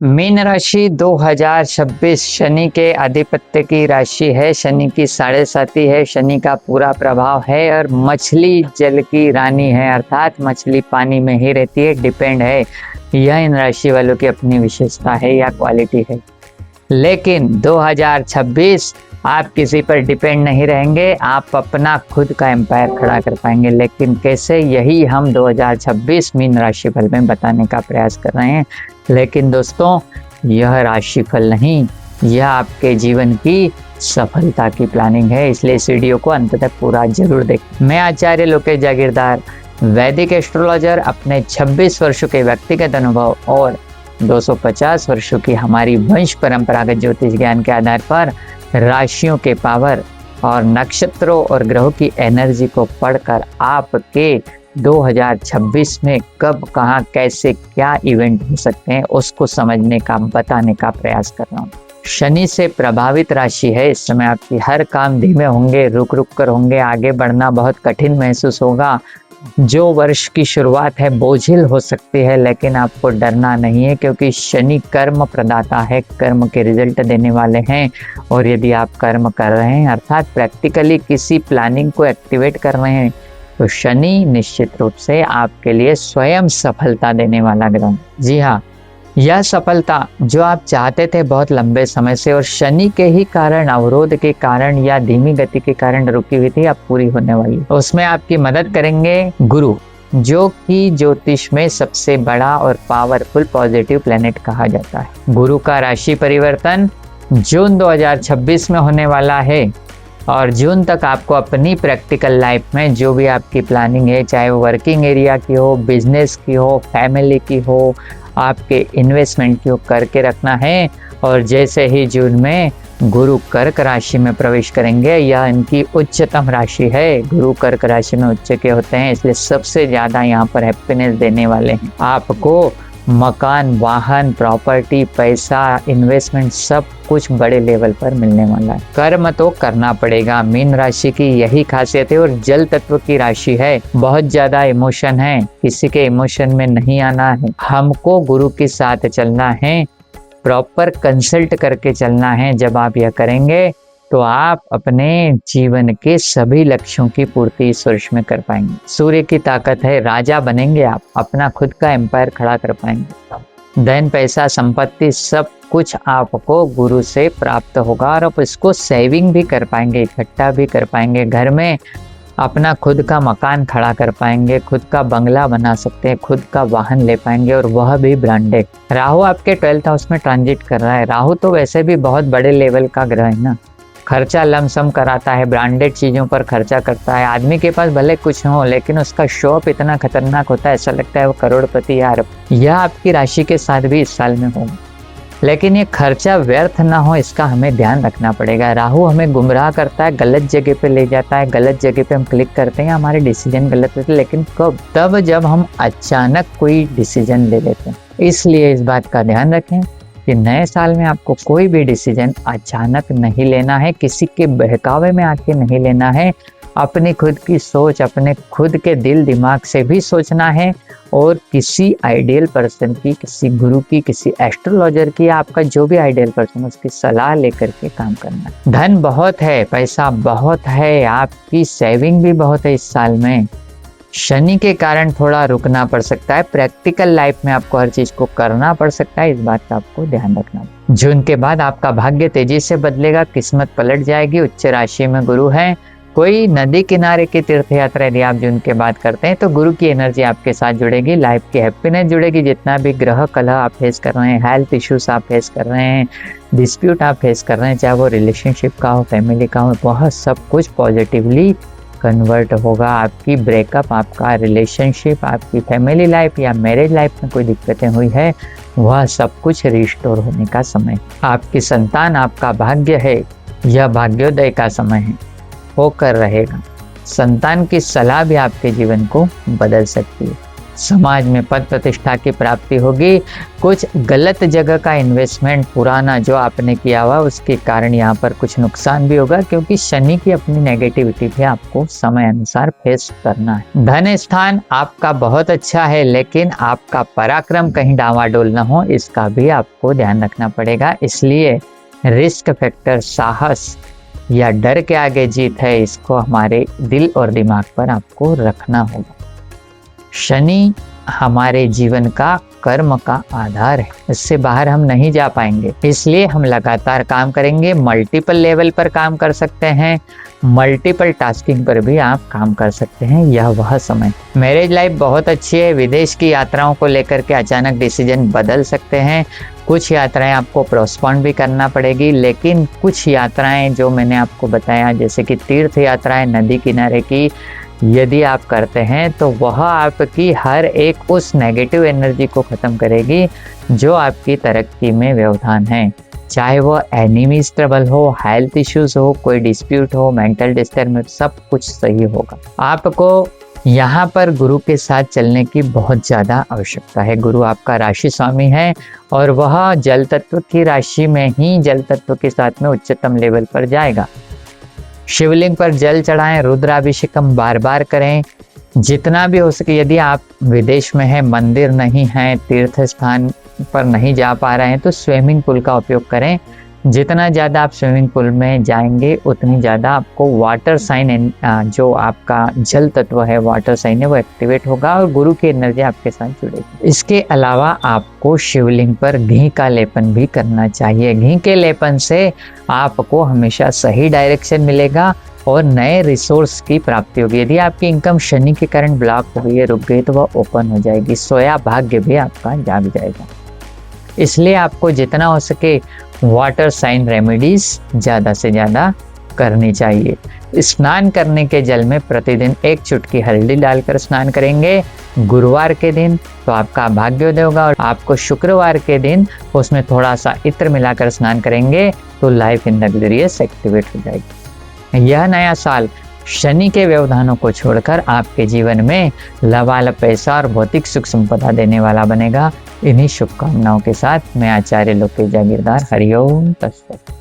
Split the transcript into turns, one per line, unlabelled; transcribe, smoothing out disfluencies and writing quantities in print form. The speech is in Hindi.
मीन राशि 2026 शनि के आधिपत्य की राशि है। शनि की साढ़े साती है। शनि का पूरा प्रभाव है और मछली जल की रानी है, अर्थात मछली पानी में ही रहती है, डिपेंड है। यह इन राशि वालों की अपनी विशेषता है या क्वालिटी है। लेकिन 2026 आप किसी पर डिपेंड नहीं रहेंगे, आप अपना खुद का एम्पायर खड़ा कर पाएंगे। लेकिन कैसे, यही हम 2026 मीन राशिफल में बताने का प्रयास कर रहे हैं। लेकिन दोस्तों, यह राशिफल नहीं, यह आपके जीवन की सफलता की प्लानिंग है, इसलिए इस वीडियो को अंत तक पूरा जरूर देखें। मैं आचार्य लोकेश जागीरदार, वैदिक एस्ट्रोलॉजर, अपने 26 वर्षों के व्यक्तिगत अनुभव और 250 वर्षों की हमारी वंश परंपरागत ज्योतिष ज्ञान के आधार पर राशियों के पावर और नक्षत्रों और ग्रहों की एनर्जी को पढ़कर आपके 2026 में कब, कहां, कैसे, क्या इवेंट हो सकते हैं उसको समझने का, बताने का प्रयास कर रहा हूँ। शनि से प्रभावित राशि है। इस समय आपकी हर काम धीमे होंगे, रुक रुक कर होंगे, आगे बढ़ना बहुत कठिन महसूस होगा। जो वर्ष की शुरुआत है बोझिल हो सकती है, लेकिन आपको डरना नहीं है, क्योंकि शनि कर्म प्रदाता है, कर्म के रिजल्ट देने वाले हैं। और यदि आप कर्म कर रहे हैं, अर्थात प्रैक्टिकली किसी प्लानिंग को एक्टिवेट कर रहे हैं, तो शनि निश्चित रूप से आपके लिए स्वयं सफलता देने वाला ग्रह। जी हाँ, यह सफलता जो आप चाहते थे बहुत लंबे समय से और शनि के ही कारण, अवरोध के कारण या धीमी गति के कारण रुकी हुई थी, अब पूरी होने वाली। उसमें आपकी मदद करेंगे गुरु, जो कि ज्योतिष में सबसे बड़ा और पावरफुल पॉजिटिव प्लेनेट कहा जाता है। गुरु का राशि परिवर्तन जून 2026 में होने वाला है और जून तक आपको अपनी प्रैक्टिकल लाइफ में जो भी आपकी प्लानिंग है, चाहे वो वर्किंग एरिया की हो, बिजनेस की हो, फैमिली की हो, आपके इन्वेस्टमेंट की हो, करके रखना है। और जैसे ही जून में गुरु कर्क राशि में प्रवेश करेंगे, यह इनकी उच्चतम राशि है। गुरु कर्क राशि में उच्च के होते हैं, इसलिए सबसे ज्यादा यहाँ पर हैप्पीनेस देने वाले हैं। आपको मकान, वाहन, प्रॉपर्टी, पैसा, इन्वेस्टमेंट सब कुछ बड़े लेवल पर मिलने वाला है। कर्म तो करना पड़ेगा, मीन राशि की यही खासियत है। और जल तत्व की राशि है, बहुत ज्यादा इमोशन है, किसी के इमोशन में नहीं आना है। हमको गुरु के साथ चलना है, प्रॉपर कंसल्ट करके चलना है। जब आप यह करेंगे तो आप अपने जीवन के सभी लक्ष्यों की पूर्ति इस वर्ष में कर पाएंगे। सूर्य की ताकत है, राजा बनेंगे आप, अपना खुद का एम्पायर खड़ा कर पाएंगे। धन, पैसा, संपत्ति सब कुछ आपको गुरु से प्राप्त होगा और आप इसको सेविंग भी कर पाएंगे, इकट्ठा भी कर पाएंगे। घर में अपना खुद का मकान खड़ा कर पाएंगे, खुद का बंगला बना सकते हैं, खुद का वाहन ले पाएंगे, और वह भी ब्रांडेड। राहु आपके 12th हाउस में ट्रांजिट कर रहा है। राहु तो वैसे भी बहुत बड़े लेवल का ग्रह है ना, खर्चा लमसम कराता है, ब्रांडेड चीजों पर खर्चा करता है। आदमी के पास भले कुछ हो, लेकिन उसका शौक इतना खतरनाक होता है, ऐसा लगता है वो करोड़पति यार। यह आपकी राशि के साथ भी इस साल में होगा, लेकिन ये खर्चा व्यर्थ ना हो, इसका हमें ध्यान रखना पड़ेगा। राहु हमें गुमराह करता है, गलत जगह पे ले जाता है, गलत जगह पे हम क्लिक करते हैं, हमारे डिसीजन गलत होते हैं। लेकिन कब? तब जब हम अचानक कोई डिसीजन ले लेते हैं। इसलिए इस बात का ध्यान रखें कि नए साल में आपको कोई भी डिसीजन अचानक नहीं लेना है, किसी के बहकावे में आके नहीं लेना है। अपनी खुद की सोच, अपने खुद के दिल दिमाग से भी सोचना है, और किसी आइडियल पर्सन की, किसी गुरु की, किसी एस्ट्रोलॉजर की, आपका जो भी आइडियल पर्सन है उसकी सलाह लेकर के काम करना है। धन बहुत है, पैसा बहुत है, आपकी सेविंग भी बहुत है इस साल में। शनि के कारण थोड़ा रुकना पड़ सकता है, प्रैक्टिकल लाइफ में आपको हर चीज को करना पड़ सकता है, इस बात का आपको ध्यान रखना। जून के बाद आपका भाग्य तेजी से बदलेगा, किस्मत पलट जाएगी। उच्च राशि में गुरु है। कोई नदी किनारे की तीर्थ यात्रा यदि आप जून के बाद करते हैं तो गुरु की एनर्जी आपके साथ जुड़ेगी, लाइफ की हैप्पीनेस जुड़ेगी। जितना भी ग्रह कलह आप फेस कर रहे हैं, हेल्थ इश्यूज आप फेस कर रहे हैं, डिस्प्यूट आप फेस कर रहे हैं, चाहे वो रिलेशनशिप का हो, फैमिली का हो, वह सब कुछ पॉजिटिवली कन्वर्ट होगा। आपकी ब्रेकअप, आपका रिलेशनशिप, आपकी फैमिली लाइफ या मैरिज लाइफ में कोई दिक्कतें हुई है, वह सब कुछ रिस्टोर होने का समय। आपकी संतान आपका भाग्य है, यह भाग्योदय का समय है, होकर रहेगा। संतान की सलाह भी आपके जीवन को बदल सकती है। समाज में पद प्रतिष्ठा की प्राप्ति होगी। कुछ गलत जगह का इन्वेस्टमेंट पुराना जो आपने किया हुआ उसके कारण यहाँ पर कुछ नुकसान भी होगा, क्योंकि शनि की अपनी नेगेटिविटी भी आपको समय अनुसार फेस करना है। धन स्थान आपका बहुत अच्छा है, लेकिन आपका पराक्रम कहीं डावाडोल न हो, इसका भी आपको ध्यान रखना पड़ेगा। इसलिए रिस्क फैक्टर, साहस या डर के आगे जीत है, इसको हमारे दिल और दिमाग पर आपको रखना होगा। शनि हमारे जीवन का कर्म का आधार है, इससे बाहर हम नहीं जा पाएंगे। इसलिए हम लगातार काम करेंगे, मल्टीपल लेवल पर काम कर सकते हैं, मल्टीपल टास्किंग पर भी आप काम कर सकते हैं। यह वह समय, मैरिज लाइफ बहुत अच्छी है। विदेश की यात्राओं को लेकर के अचानक डिसीजन बदल सकते हैं। कुछ यात्राएं आपको पोस्टपोन भी करना पड़ेगी, लेकिन कुछ यात्राएं जो मैंने आपको बताया, जैसे कि तीर्थ यात्राएं, नदी किनारे की, यदि आप करते हैं तो वह आपकी हर एक उस नेगेटिव एनर्जी को ख़त्म करेगी जो आपकी तरक्की में व्यवधान है। चाहे वो एनिमीज ट्रबल हो, हेल्थ इश्यूज हो, कोई डिस्प्यूट हो, मेंटल डिस्टर्ब, सब कुछ सही होगा। आपको यहाँ पर गुरु के साथ चलने की बहुत ज़्यादा आवश्यकता है। गुरु आपका राशि स्वामी है और वह जल तत्व की राशि में ही जल तत्व के साथ में उच्चतम लेवल पर जाएगा। शिवलिंग पर जल चढ़ाएं, रुद्राभिषेकम बार बार करें, जितना भी हो सके। यदि आप विदेश में हैं, मंदिर नहीं है, तीर्थ स्थान पर नहीं जा पा रहे हैं, तो स्विमिंग पूल का उपयोग करें। जितना ज़्यादा आप स्विमिंग पूल में जाएंगे उतनी ज़्यादा आपको वाटर साइन, जो आपका जल तत्व है, वाटर साइन है, वो एक्टिवेट होगा और गुरु की एनर्जी आपके साथ जुड़ेगी। इसके अलावा आपको शिवलिंग पर घी का लेपन भी करना चाहिए। घी के लेपन से आपको हमेशा सही डायरेक्शन मिलेगा और नए रिसोर्स की प्राप्ति होगी। यदि आपकी इनकम शनि के कारण ब्लॉक हो गई है, रुक गई, तो वह ओपन हो जाएगी। सोया भाग्य भी आपका जाग जाएगा। इसलिए आपको जितना हो सके वाटर साइन रेमेडीज ज़्यादा से ज़्यादा करनी चाहिए। स्नान करने के जल में प्रतिदिन 1 चुटकी हल्दी डालकर स्नान करेंगे गुरुवार के दिन, तो आपका भाग्योदय होगा। और आपको शुक्रवार के दिन उसमें थोड़ा सा इत्र मिलाकर स्नान करेंगे तो लाइफ इन लग्जरियस एक्टिवेट हो जाएगी। यह नया साल शनि के व्यवधानों को छोड़कर आपके जीवन में लबालब पैसा और भौतिक सुख संपदा देने वाला बनेगा। इन्हीं शुभकामनाओं के साथ मैं आचार्य लोकेश जागीरदार, हरिओम तत्सत।